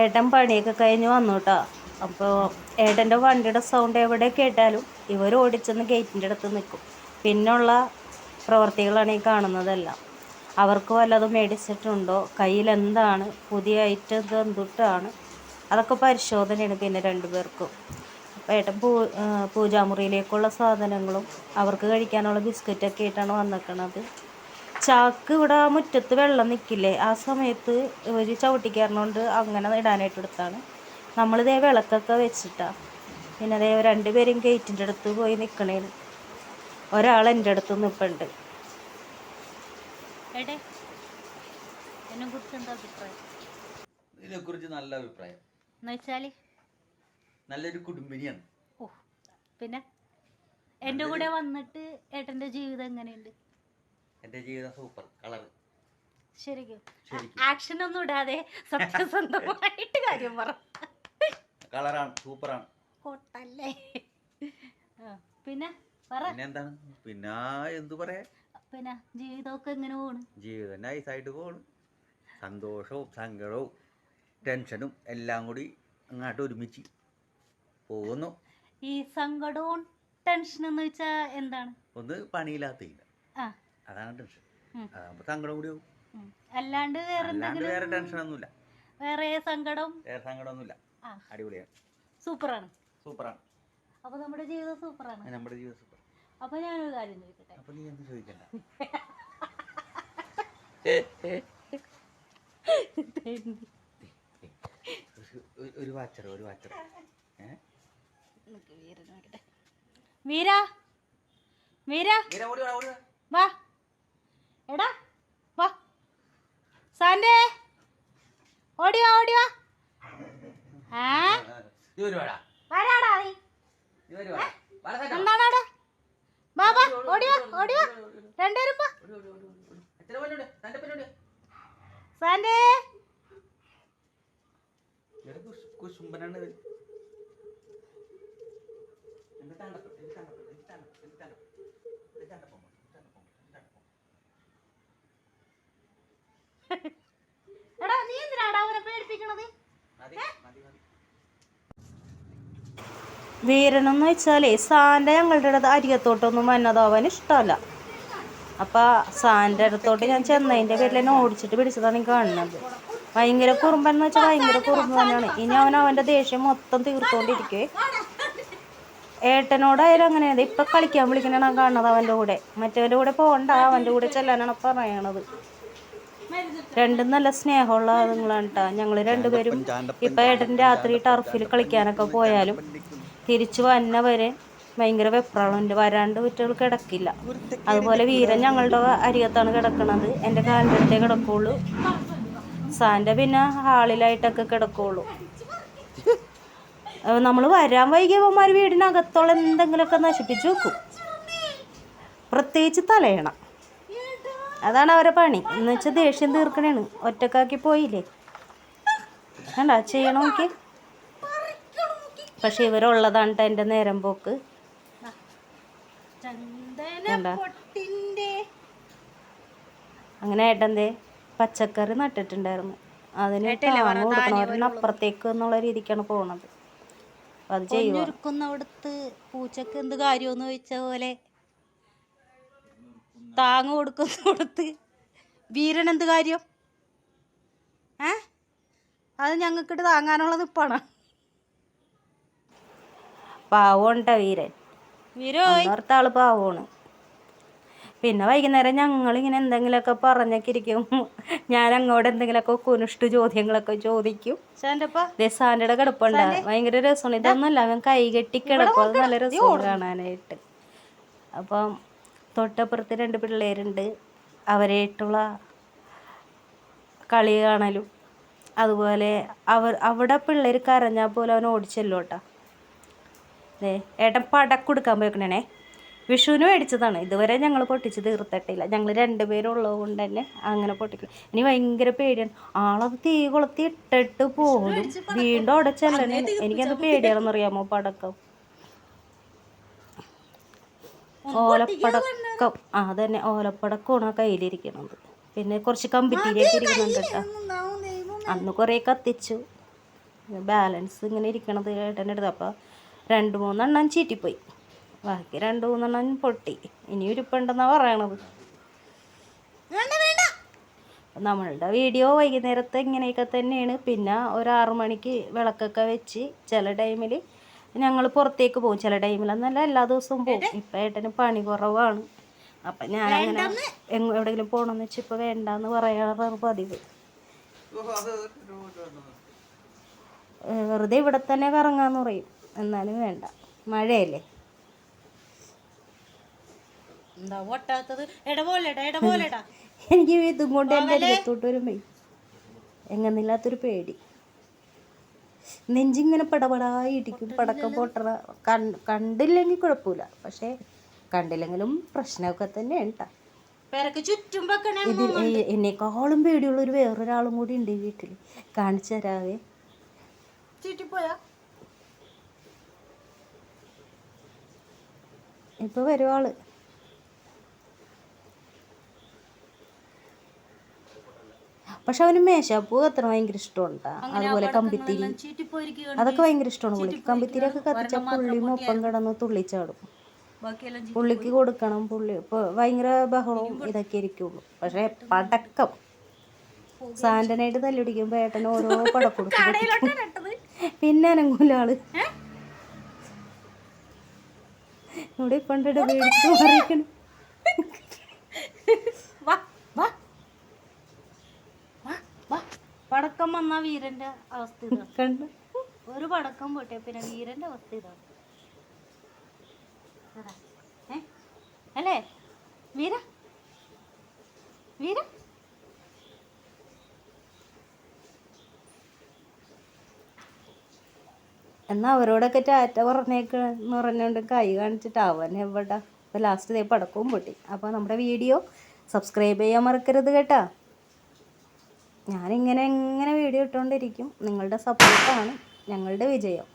ഏട്ടൻ പണിയൊക്കെ കഴിഞ്ഞ് വന്നു കേട്ടോ. അപ്പോൾ ഏട്ടൻ്റെ വണ്ടിയുടെ സൗണ്ട് എവിടെ കേട്ടാലും ഇവർ ഓടിച്ചെന്ന് ഗേറ്റിൻ്റെ അടുത്ത് നിൽക്കും. പിന്നുള്ള പ്രവർത്തികളാണ് ഈ കാണുന്നതെല്ലാം. അവർക്ക് വല്ലതും മേടിച്ചിട്ടുണ്ടോ, കയ്യിൽ എന്താണ്, പുതിയ ഐറ്റം എന്തുട്ടാണ്, അതൊക്കെ പരിശോധനയാണ് പിന്നെ രണ്ടുപേർക്കും. അപ്പോൾ ഏട്ടൻ പൂജാമുറിയിലേക്കുള്ള സാധനങ്ങളും അവർക്ക് കഴിക്കാനുള്ള ബിസ്ക്കറ്റൊക്കെ ആയിട്ടാണ് വന്നിരിക്കണത്. ചാക്ക് ഇവിടെ മുറ്റത്ത് വെള്ളം നിൽക്കില്ലേ, ആ സമയത്ത് ഒരു ചവിട്ടിക്കയറിനോണ്ട് അങ്ങനെ ഇടാനായിട്ട് എടുത്താണ്. നമ്മളിതേ വിളക്കൊക്കെ വെച്ചിട്ടാണ്. പിന്നെ അതേ രണ്ടുപേരും ഗേറ്റിൻ്റെ അടുത്ത് പോയി നിൽക്കണേന്. ഒരാൾ എൻ്റെ അടുത്ത് നിൽപ്പുണ്ട്. ഇതിനെക്കുറിച്ച് നല്ല അഭിപ്രായം നല്ലൊരു കുടുംബിനിയാണ്. പിന്നെ എൻ്റെ കൂടെ വന്നിട്ട് ഏട്ടൻ്റെ ജീവിതം എങ്ങനെയുണ്ട്? എന്റെ ജീവിതം സൂപ്പർ കളർ. ശരിക്കും ആക്ഷൻ ഒന്നും ഇടാതെ സത്യസന്ധമായിട്ട് കാര്യം പറ. കളറാണ്, സൂപ്പറാണ്. കോട്ടല്ലേ? പിന്നെ എന്താണ് പിന്നെ എന്തു പറയാ? പിന്നെ ജീവിതമൊക്കെ എങ്ങനെ പോണ്? ജീവിതം നൈസായിട്ട് പോണ്. സന്തോഷവും സങ്കടവും ടെൻഷനും എല്ലാം കൂടി അങ്ങോട്ട് ഒരുമിച്ച് പോകുന്നു. ഈ സങ്കടവും ടെൻഷനും എന്ന് വെച്ചാ എന്താണ്? ഒന്ന് പണിയില്ലാത്തില്ല, അതാണ് ടെൻഷൻ. അതാകുമ്പോ സങ്കടം കൂടി ആവും. അല്ലാണ്ട് വേറെ ടെൻഷനൊന്നുമില്ല, വേറെ സങ്കടമൊന്നുമില്ല. അടിപൊളിയാണ്, സൂപ്പറാണ്. അപ്പൊ നമ്മുടെ ജീവിതം സൂപ്പർ. അപ്പൊ ഞാനൊരു കാര്യം ചോദിക്കട്ടെ? അപ്പൊ നീ എന്ത് ചോദിക്കണ്ട. ഒരു വാച്ചർ വീര വാ, എടാ വാ, സാൻഡേ ഓടിവാ. എന്താണാടാ? ബാബാ ഓടിവാ രണ്ടുപേരും വാ. സാൻഡേ കുശുംബനാണ്. എടാ നീ എന്തിനാടാ അവനെ പേടിപ്പിക്കണത്? വീരനെന്ന് വെച്ചാലേ സാൻ്റെ ഞങ്ങളുടെ അരികത്തോട്ടൊന്നും വന്നതാവാൻ ഇഷ്ടമല്ല. അപ്പം സാൻ്റെ അടുത്തോട്ട് ഞാൻ ചെന്നതിൻ്റെ പേരിൽ എന്നെ ഓടിച്ചിട്ട് പിടിച്ചതാണ് ഈ കാണുന്നത്. ഭയങ്കര കുറുമ്പെന്ന് വെച്ചാൽ ഭയങ്കര കുറുമ്പ് തന്നെയാണ്. ഇനി അവൻ്റെ ദേഷ്യം മൊത്തം തീർത്തോണ്ടിരിക്കേ. ഏട്ടനോടായാലും അങ്ങനെയാണ്. ഇപ്പം കളിക്കാൻ വിളിക്കണതാണ് കാണുന്നത് അവൻ്റെ കൂടെ. മറ്റവൻ്റെ കൂടെ പോകണ്ട, അവൻ്റെ കൂടെ ചെല്ലാനാണ് പറയണത്. രണ്ടും നല്ല സ്നേഹമുള്ള ആളുകളാണ് കേട്ടോ. ഞങ്ങൾ രണ്ടുപേരും ഇപ്പം ഏട്ടൻ രാത്രി ടർഫിൽ കളിക്കാനൊക്കെ പോയാലും തിരിച്ചു വന്നവരെ ഭയങ്കര വെപ്രാളമുണ്ട്. വരാണ്ട് കുട്ടികൾ കിടക്കില്ല. അതുപോലെ വീരൻ ഞങ്ങളുടെ അരികത്താണ് കിടക്കണത്. എൻ്റെ കാലിൻ്റെ അടുത്തേ കിടക്കുള്ളൂ. സാൻ്റെ പിന്നെ ഹാളിലായിട്ടൊക്കെ കിടക്കുള്ളൂ. നമ്മൾ വരാൻ വൈകിയവന്മാർ വീടിനകത്തോളം എന്തെങ്കിലുമൊക്കെ നശിപ്പിച്ച് വെക്കും. പ്രത്യേകിച്ച് തലയണ, അതാണ് അവരെ പണി. എന്ന് വെച്ചാൽ ദേഷ്യം തീർക്കണേണ്. ഒറ്റക്കാക്കി പോയില്ലേ, വേണ്ട ചെയ്യണമെങ്കിൽ. പക്ഷെ ഇവരുള്ളതാണ് കേട്ടോ എൻ്റെ നേരം പോക്ക്. അങ്ങനെ ഏട്ടൻ്റെ പച്ചക്കറി നട്ടിട്ടുണ്ടായിരുന്നു. അതിന് കൊടുക്കണവരുടെ അപ്പുറത്തേക്ക് എന്നുള്ള രീതിക്കാണ് പോണത്. അത് ചെയ്യുന്നവിടത്ത് പൂച്ചക്ക് എന്ത് കാര്യമെന്ന് ചോദിച്ച പോലെ താങ്ങ് കൊടുക്കുന്നിടത്ത് വീരൻ എന്ത് കാര്യം? അത് ഞങ്ങൾക്കിട്ട് താങ്ങാനുള്ള നിപ്പാണ്. പാവോണ്ട വീരൻ, ഓർത്ത ആള് പാവമാണ്. പിന്നെ വൈകുന്നേരം ഞങ്ങളിങ്ങനെ എന്തെങ്കിലുമൊക്കെ പറഞ്ഞൊക്കെ ഇരിക്കും. ഞാൻ അങ്ങോട്ട് എന്തെങ്കിലുമൊക്കെ കുനിഷ്ട ചോദ്യങ്ങളൊക്കെ ചോദിക്കും. സാൻ്റെ കിടപ്പുണ്ട്, ഭയങ്കര രസമാണ്. ഇതൊന്നുമല്ല, അവൻ കൈകെട്ടി കിടക്കും. അത് നല്ല രസമാണ് കാണാനായിട്ട്. അപ്പം തൊട്ടപ്പുറത്ത് രണ്ട് പിള്ളേരുണ്ട്. അവരായിട്ടുള്ള കളി കാണലും. അതുപോലെ അവിടെ പിള്ളേർ കരഞ്ഞാൽ പോലും അവൻ ഓടിച്ചല്ലോ കേട്ടോ. ഏട്ടൻ പടക്കൊടുക്കാൻ പോയിക്കണേ. വിഷുവിന് മേടിച്ചതാണ്. ഇതുവരെ ഞങ്ങൾ പൊട്ടിച്ച് തീർത്തിട്ടില്ല. ഞങ്ങൾ രണ്ടുപേരും ഉള്ളത് കൊണ്ട് തന്നെ അങ്ങനെ പൊട്ടിക്കും. ഇനി ഭയങ്കര പേടിയാണ്. ആളത് തീ കൊളുത്തി ഇട്ടിട്ട് പോലും വീണ്ടും അവിടെ ചെല്ലണേ. എനിക്കത് പേടിയാണെന്നറിയാമോ? പടക്കം, ഓലപ്പടക്കം, അതന്നെ ഓലപ്പടക്കമാണ് കയ്യിലിരിക്കുന്നത്. പിന്നെ കുറച്ച് കമ്പിത്തിരിയൊക്കെ ഇരിക്കുന്നുണ്ട് കേട്ടോ. അന്ന് കുറേ കത്തിച്ചു. ബാലൻസ് ഇങ്ങനെ ഇരിക്കണത് ഏട്ടൻ്റെ അടുത്ത്. അപ്പോൾ 2-3 ചീറ്റിപ്പോയി, ബാക്കി 2-3 പൊട്ടി. ഇനി ഇരിപ്പുണ്ടെന്നാണ് പറയണത്. നമ്മളുടെ വീഡിയോ വൈകുന്നേരത്തെ ഇങ്ങനെയൊക്കെ തന്നെയാണ്. പിന്നെ ഒരു 6 മണിക്ക് വിളക്കൊക്കെ വെച്ച് ചില ടൈമിൽ ഞങ്ങൾ പുറത്തേക്ക് പോകും. ചില ടൈമിലെന്നല്ല എല്ലാ ദിവസവും പോകും. ഇപ്പം ഏട്ടന് പണി കുറവാണ്. അപ്പം ഞാനങ്ങനെ എവിടെയെങ്കിലും പോകണമെന്ന് വെച്ചാൽ ഇപ്പോൾ വേണ്ടാന്ന് പറയാറാണ് പതിവ്. വെറുതെ ഇവിടെ തന്നെ കറങ്ങാന്ന് പറയും, എന്നാലും വേണ്ട, മഴയല്ലേ. എന്താ പൊട്ടാത്തത്? ഇടപോലെടാ എനിക്ക് ഇതും കൊണ്ട് എൻ്റെ അടുത്തോട്ട് വരുമ്പേ എങ്ങന്നില്ലാത്തൊരു പേടി, നെഞ്ചിങ്ങനെ പടപടായി ഇടിക്കും. പടക്കം പൊട്ടണ കണ്ടില്ലെങ്കിൽ കുഴപ്പമില്ല, പക്ഷേ കണ്ടില്ലെങ്കിലും പ്രശ്നമൊക്കെ തന്നെ ഉണ്ടാ. ചുറ്റും ഇത് എന്നെക്കാളും പേടിയുള്ളൊരു വേറൊരാളും കൂടി ഉണ്ട് ഈ വീട്ടിൽ. കാണിച്ചു തരാവേ. ചുറ്റിപ്പോയാ ഇപ്പൊ വരും ആള്. പക്ഷെ അവന് മേശാപ്പൂ അത്ര ഭയങ്കര ഇഷ്ടമുണ്ടാ. അതുപോലെ കമ്പിത്തിരി അതൊക്കെ ഭയങ്കര ഇഷ്ടമാണ് പുള്ളി. കമ്പിത്തിരിയൊക്കെ കത്തിച്ച പുള്ളിയും ഒപ്പം കിടന്ന് തുള്ളിച്ചാടും. പുള്ളിക്ക് കൊടുക്കണം. പുള്ളി ഇപ്പോൾ ഭയങ്കര ബഹളവും ഇതൊക്കെ ഇരിക്കുള്ളൂ. പക്ഷെ പടക്കം സാന്റനായിട്ട് തല്ലുപിടിക്കുമ്പോൾ ഏട്ടന് ഓരോ പടക്കം പിന്നെ അനങ്ങൂല ആള്. ഇവിടെ പണ്ടിട്ട് പേടിച്ച് മാറിയിരിക്കണം. പടക്കം വന്നാ വീരന്റെ അവസ്ഥ ഇതാണ്. ഒരു പടക്കം പോട്ടെ പിന്നെ വീരന്റെ അവസ്ഥ ഇതാണ്. അല്ലേ വീര? വീര എന്നാൽ അവരോടൊക്കെ ടാറ്റ പറഞ്ഞേക്കെന്ന് പറഞ്ഞുകൊണ്ട് കൈ കാണിച്ചിട്ട് അവൻ എവിടെ. അപ്പോൾ ലാസ്റ്റ് പടക്കവും പൊട്ടി. അപ്പോൾ നമ്മുടെ വീഡിയോ സബ്സ്ക്രൈബ് ചെയ്യാൻ മറക്കരുത് കേട്ടോ. ഞാനിങ്ങനെ വീഡിയോ ഇട്ടുകൊണ്ടിരിക്കും. നിങ്ങളുടെ സപ്പോർട്ടാണ് ഞങ്ങളുടെ വിജയം.